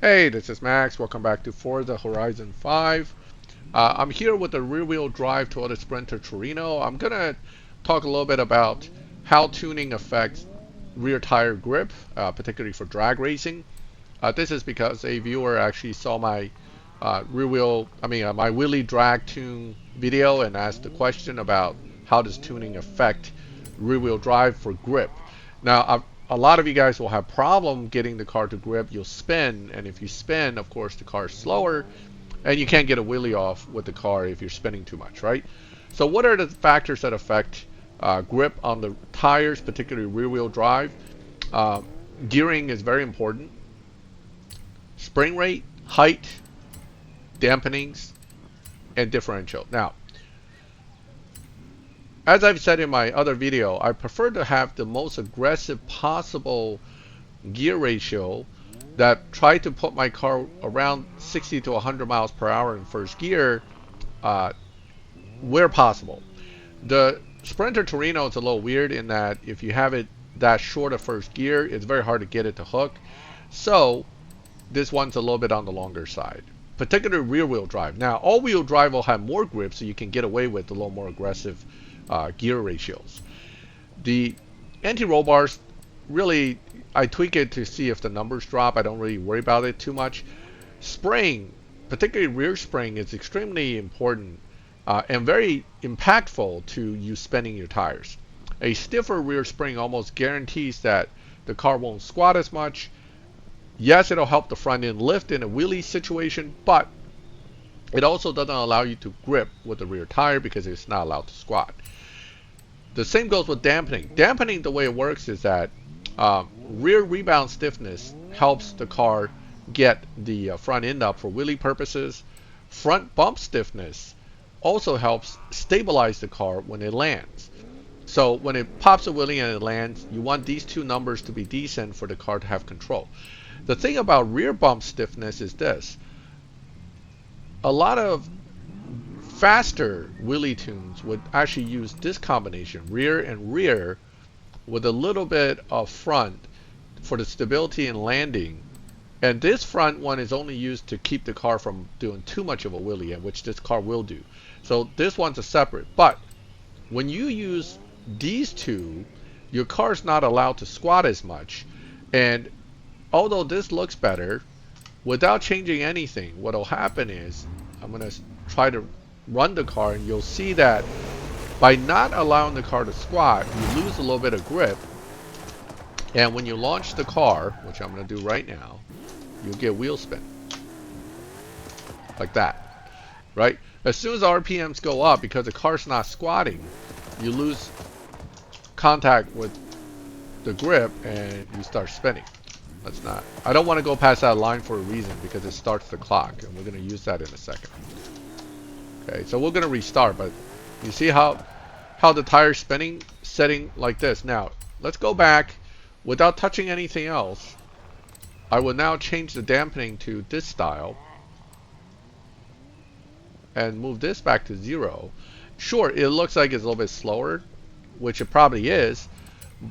Hey, this is Max. Welcome back to Forza Horizon 5. I'm here with the rear-wheel drive Toyota Sprinter Torino. I'm going to talk a little bit about how tuning affects rear tire grip, particularly for drag racing. This is because a viewer actually saw my my wheelie drag tune video and asked the question about how does tuning affect rear-wheel drive for grip. Now, a lot of you guys will have problem getting the car to grip. You'll spin, and if you spin, of course, the car is slower, and you can't get a wheelie off with the car if you're spinning too much, right? So what are the factors that affect grip on the tires, particularly rear-wheel drive? Uh, Gearing is very important. Spring rate, height, dampenings, and differential. Now, as I've said in my other video, I prefer to have the most aggressive possible gear ratio that try to put my car around 60 to 100 miles per hour in first gear where possible. The Sprinter Torino is a little weird in that if you have it that short of first gear, it's very hard to get it to hook. So this one's a little bit on the longer side, particularly rear-wheel drive. Now, all-wheel drive will have more grip, so you can get away with a little more aggressive gear ratios. The anti-roll bars, really, I tweak it to see if the numbers drop. I don't really worry about it too much. Spring, particularly rear spring, is extremely important and very impactful to you spinning your tires. A stiffer rear spring almost guarantees that the car won't squat as much. Yes, it'll help the front end lift in a wheelie situation, but it also doesn't allow you to grip with the rear tire because it's not allowed to squat. The same goes with dampening. Dampening, the way it works is that rear rebound stiffness helps the car get the front end up for wheelie purposes. Front bump stiffness also helps stabilize the car when it lands. So when it pops a wheelie and it lands, you want these two numbers to be decent for the car to have control. The thing about rear bump stiffness is this. A lot of faster wheelie tunes would actually use this combination, rear and rear, with a little bit of front for the stability and landing. And this front one is only used to keep the car from doing too much of a wheelie, which this car will do. So this one's a separate. But when you use these two, your car's not allowed to squat as much. And although this looks better, without changing anything, what will happen is, I'm going to try to run the car, and you'll see that by not allowing the car to squat, you lose a little bit of grip. And when you launch the car, which I'm going to do right now, you'll get wheel spin. Like that. Right? As soon as RPMs go up, because the car's not squatting, you lose contact with the grip and you start spinning. Let's not. I don't want to go past that line for a reason because it starts the clock, and we're going to use that in a second. Okay, so we're going to restart, but you see how the tire's spinning, setting like this. Now, let's go back without touching anything else. I will now change the dampening to this style and move this back to 0. Sure, it looks like it's a little bit slower, which it probably is,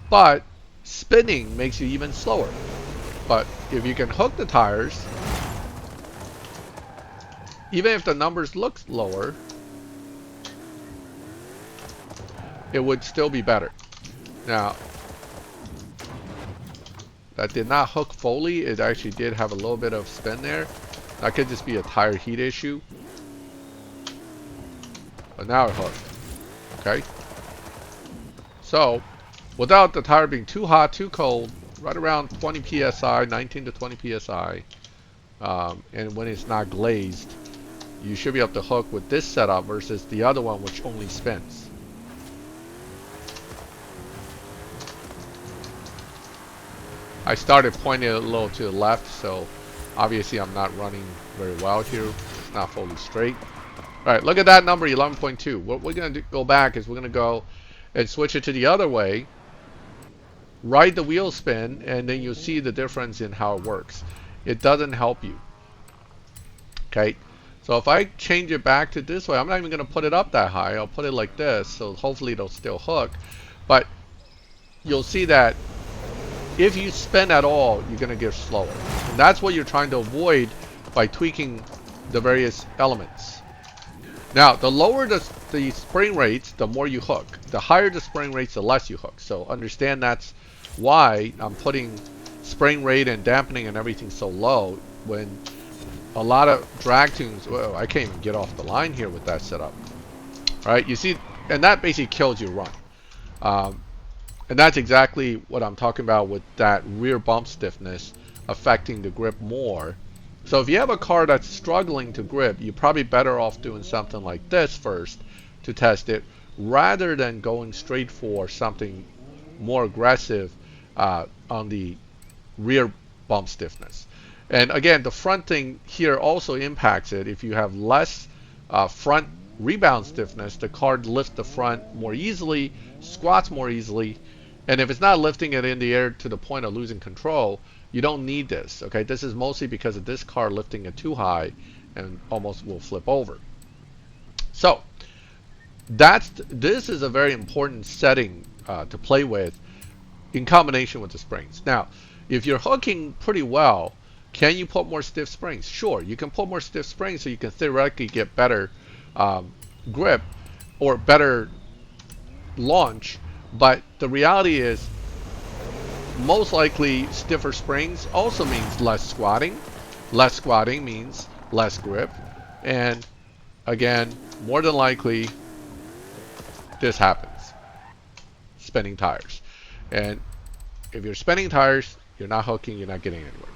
but spinning makes you even slower. But if you can hook the tires, even if the numbers look lower, it would still be better. Now, that did not hook fully. It actually did have a little bit of spin there. That could just be a tire heat issue. But now it hooked. Okay? So, without the tire being too hot, too cold, right around 20 psi, 19 to 20 psi, and when it's not glazed, you should be able to hook with this setup versus the other one, which only spins. I started pointing it a little to the left, so obviously I'm not running very well here. It's not fully straight. All right, look at that number, 11.2. What we're going to go back is we're going to go and switch it to the other way. Ride the wheel spin, and then you'll see the difference in how it works. It doesn't help you. Okay, so if I change it back to this way, I'm not even going to put it up that high. I'll put it like this, so hopefully it'll still hook. But you'll see that if you spin at all, you're going to get slower. And that's what you're trying to avoid by tweaking the various elements. Now, the lower the spring rates, the more you hook. The higher the spring rates, the less you hook. So understand that's why I'm putting spring rate and dampening and everything so low when a lot of drag tunes, well, I can't even get off the line here with that setup. All right, you see, and that basically kills your run. And that's exactly what I'm talking about with that rear bump stiffness affecting the grip more. So if you have a car that's struggling to grip, you're probably better off doing something like this first to test it, rather than going straight for something more aggressive on the rear bump stiffness. And again, the front thing here also impacts it. If you have less front rebound stiffness, the car lifts the front more easily, squats more easily, and if it's not lifting it in the air to the point of losing control, you don't need this. Okay, this is mostly because of this car lifting it too high and almost will flip over. So this is a very important setting to play with in combination with the springs. Now, if you're hooking pretty well, can you put more stiff springs? Sure, you can put more stiff springs so you can theoretically get better grip or better launch, but the reality is most likely stiffer springs also means less squatting. Less squatting means less grip, and again, more than likely this happens, spinning tires. And if you're spinning tires, you're not hooking, you're not getting anywhere.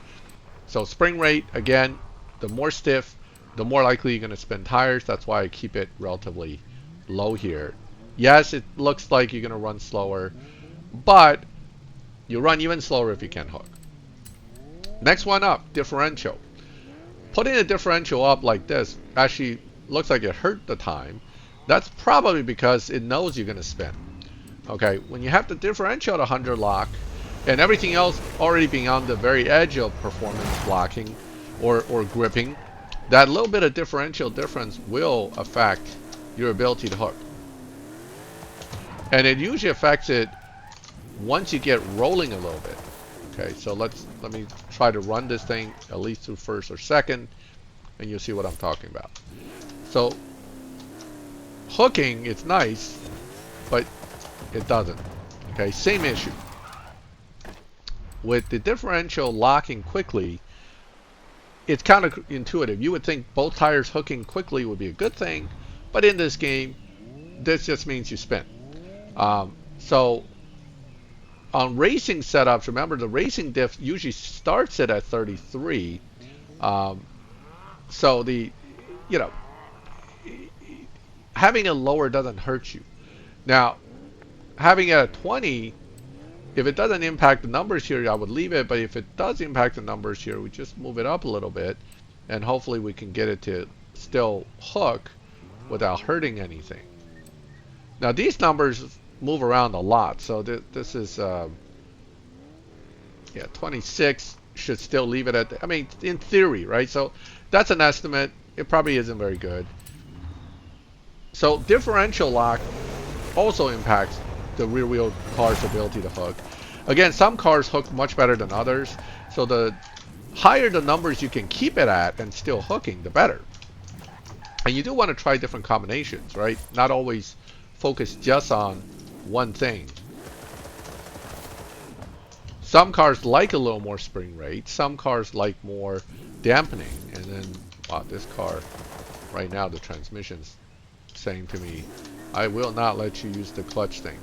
So spring rate, again, the more stiff, the more likely you're going to spin tires. That's why I keep it relatively low here. Yes, it looks like you're going to run slower, but you run even slower if you can hook. Next one up, differential. Putting a differential up like this actually looks like it hurt the time. That's probably because it knows you're going to spin. Okay, when you have the differential at 100 lock and everything else already being on the very edge of performance blocking or gripping, that little bit of differential difference will affect your ability to hook. And it usually affects it once you get rolling a little bit. Okay, so let me try to run this thing at least through first or second, and you'll see what I'm talking about. So hooking, it's nice, but it doesn't. Okay, same issue. With the differential locking quickly, it's counterintuitive. You would think both tires hooking quickly would be a good thing, but in this game, this just means you spin. So on racing setups, remember the racing diff usually starts it at 33. So having it lower doesn't hurt you. Now, having it at 20, if it doesn't impact the numbers here, I would leave it. But if it does impact the numbers here, we just move it up a little bit, and hopefully we can get it to still hook without hurting anything. Now these numbers move around a lot, so this is 26 should still leave it at, I mean, in theory, right? So that's an estimate. It probably isn't very good. So differential lock also impacts the rear wheel car's ability to hook. Again, some cars hook much better than others, so the higher the numbers you can keep it at and still hooking, the better. And you do want to try different combinations, right? Not always focus just on one thing. Some cars like a little more spring rate, some cars like more dampening, and then wow, this car right now, the transmission's saying to me, I will not let you use the clutch thing.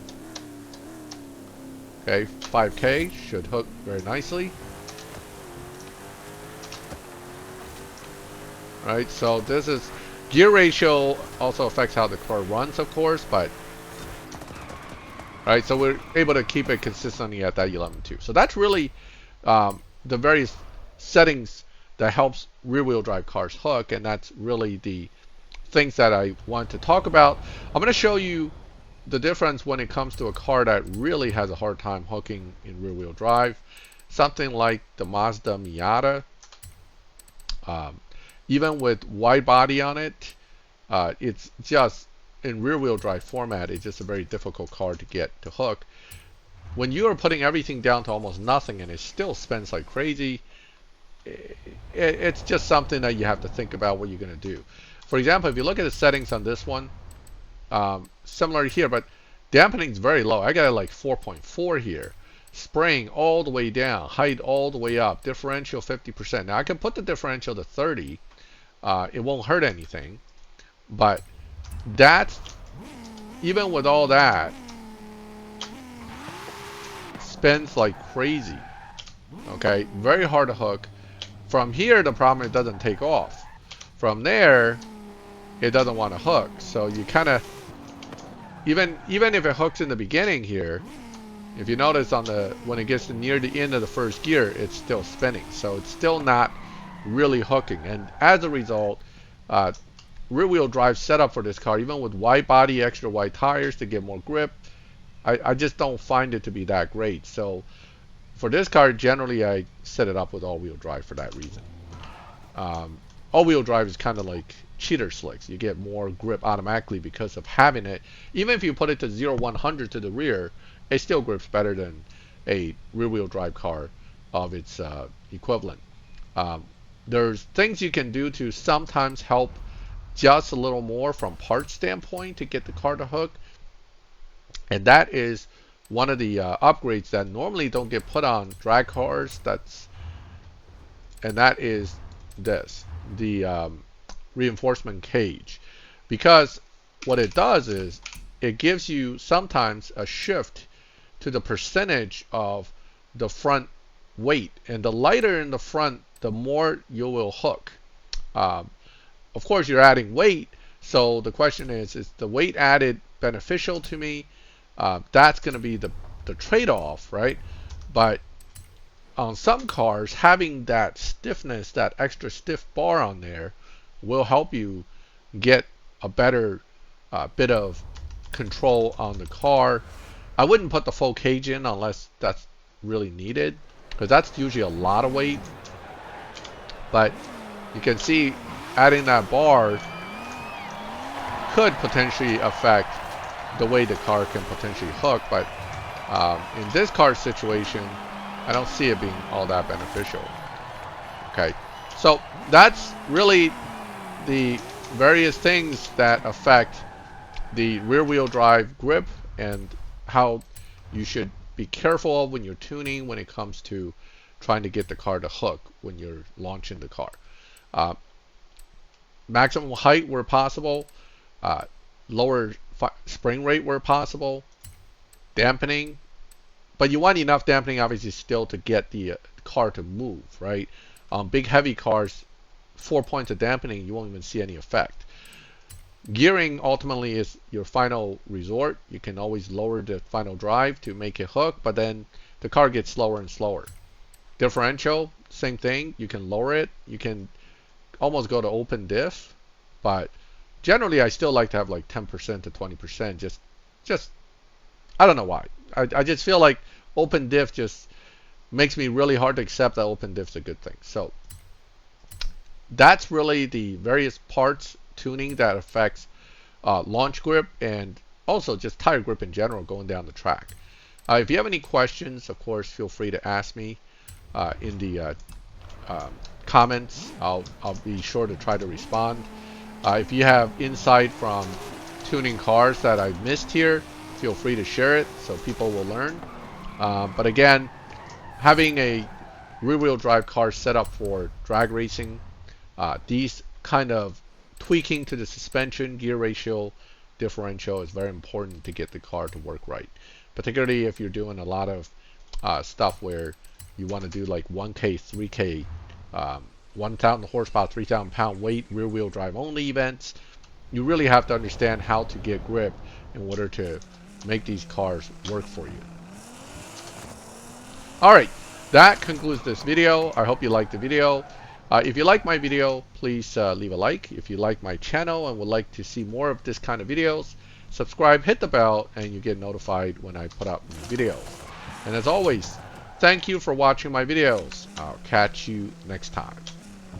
Okay, 5K should hook very nicely. Right, so this is gear ratio also affects how the car runs, of course, but right, so we're able to keep it consistently at that 11.2. So that's really the various settings that helps rear-wheel drive cars hook, and that's really the things that I want to talk about. I'm going to show you the difference when it comes to a car that really has a hard time hooking in rear-wheel drive. Something like the Mazda Miata. Even with wide body on it, it's just in rear-wheel drive format, it's just a very difficult car to get to hook. when you are putting everything down to almost nothing and it still spins like crazy, it's just something that you have to think about what you're going to do. For example, if you look at the settings on this one, similar here, but dampening is very low. I got it like 4.4 here. Spraying all the way down, height all the way up, differential 50%. Now I can put the differential to 30. It won't hurt anything, but that's, even with all that, spins like crazy. Okay, very hard to hook. From here, the problem, it doesn't take off. From there, it doesn't want to hook. So you kind of, even if it hooks in the beginning here, if you notice on the, when it gets near the end of the first gear, it's still spinning. So it's still not really hooking. And as a result, rear wheel drive setup for this car, even with wide body, extra wide tires to get more grip, I just don't find it to be that great. So for this car, generally I set it up with all-wheel drive for that reason. All-wheel drive is kind of like cheater slicks. You get more grip automatically because of having it. Even if you put it to 0-100 to the rear, it still grips better than a rear-wheel drive car of its equivalent. There's things you can do to sometimes help just a little more from parts standpoint to get the car to hook. And that is one of the upgrades that normally don't get put on drag cars. And that is this, the reinforcement cage. Because what it does is it gives you sometimes a shift to the percentage of the front weight. And the lighter in the front, the more you will hook. Of course, you're adding weight. So the question is the weight added beneficial to me? That's going to be the trade-off, right? But on some cars, having that stiffness, that extra stiff bar on there, will help you get a better bit of control on the car. I wouldn't put the full cage in unless that's really needed, because that's usually a lot of weight. But you can see adding that bar could potentially affect the way the car can potentially hook. But in this car situation, I don't see it being all that beneficial. Okay, so that's really the various things that affect the rear wheel drive grip and how you should be careful of when you're tuning when it comes to trying to get the car to hook when you're launching the car. Maximum height where possible, lower spring rate where possible, dampening, but you want enough dampening obviously still to get the car to move, right? Big heavy cars, 4 points of dampening, you won't even see any effect. Gearing ultimately is your final resort. You can always lower the final drive to make it hook, but then the car gets slower and slower. Differential, same thing. You can lower it. You can almost go to open diff, but generally I still like to have like 10% to 20%. Just I don't know why. I just feel like open diff just makes me really hard to accept that open diff is a good thing. So that's really the various parts tuning that affects launch grip and also just tire grip in general going down the track. If you have any questions, of course, feel free to ask me in the comments. I'll be sure to try to respond. If you have insight from tuning cars that I missed here, feel free to share it so people will learn. But again, having a rear-wheel drive car set up for drag racing, these kind of tweaking to the suspension, gear ratio, differential is very important to get the car to work right. Particularly if you're doing a lot of stuff where you want to do like 1K, 3K, 1,000 horsepower, 3,000 pound weight, rear wheel drive only events. You really have to understand how to get grip in order to make these cars work for you. Alright, that concludes this video. I hope you liked the video. If you like my video, please leave a like. If you like my channel and would like to see more of this kind of videos, subscribe, hit the bell, and you get notified when I put out new videos. And as always, thank you for watching my videos. I'll catch you next time.